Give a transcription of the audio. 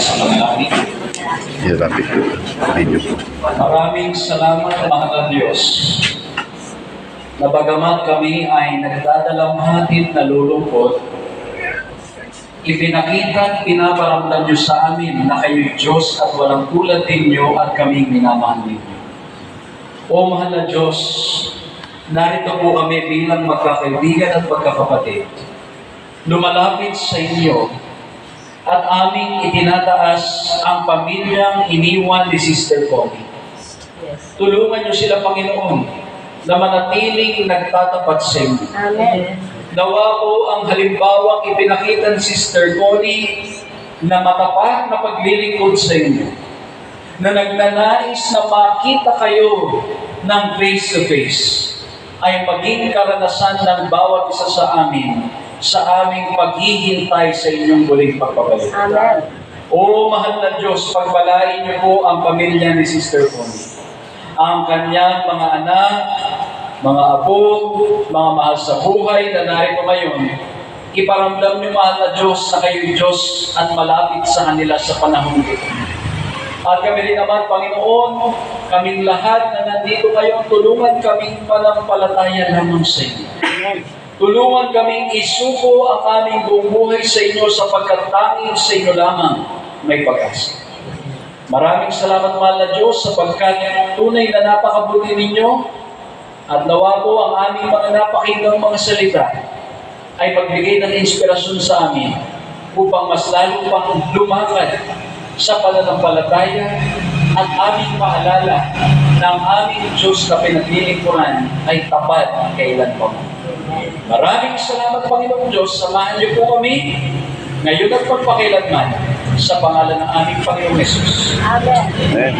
sa panalangin. Maraming salamat, mahal na Diyos, na bagamat kami ay nagdadalamhatin na lulungkot, ipinakita at pinaparamdam niyo sa amin na kayo'y Diyos at walang tulad ninyo at kaming minamahal ninyo. O mahal na Diyos, narito po kami bilang magkakaibigan at magkakapatid, lumalapit sa inyo at aming itinataas ang pamilyang iniwan ni Sister Connie. Tulungan niyo sila, Panginoon, na manatiling nagtatapat sa inyo. Amen. Nawa po ang halimbawang ipinakita ni Sister Connie na matapat na paglilingkod sa inyo, na nagnanais na makita kayo ng face-to-face, ay maging karanasan ng bawat isa sa amin sa aming paghihintay sa inyong muling pagbabalik. Amen. O mahal na Diyos, pagpalain niyo po ang pamilya ni Sister Connie, ang kanyang mga anak, mga apo, mga mahal sa buhay na narito ngayon. Iparamdam niyo, mahal na Diyos, na kayo'y Diyos at malapit sa kanila sa panahon ito. At kami rin naman, Panginoon, kaming lahat na nandito ngayon, tulungan kaming panampalataya lamang sa inyo. Tulungan kaming isuko ang aming buong buhay sa inyo sapagkat tanging sa inyo lamang may pag-asa. Maraming salamat, mahal na Diyos, sapagkat tunay na napakabuti ninyo at nawa po ang aming mga napakinggang mga salita ay magbigay ng inspirasyon sa amin upang mas lalo pang lumakad sa pananampalataya at aming maalala na ang aming Diyos na pinaglilingkuran ay tapat kailan pa man. Maraming salamat, Panginoong Diyos. Samahan niyo po kami ngayon at pagpakailanman sa pangalan ng aming Panginoong Jesus. Amen. Amen.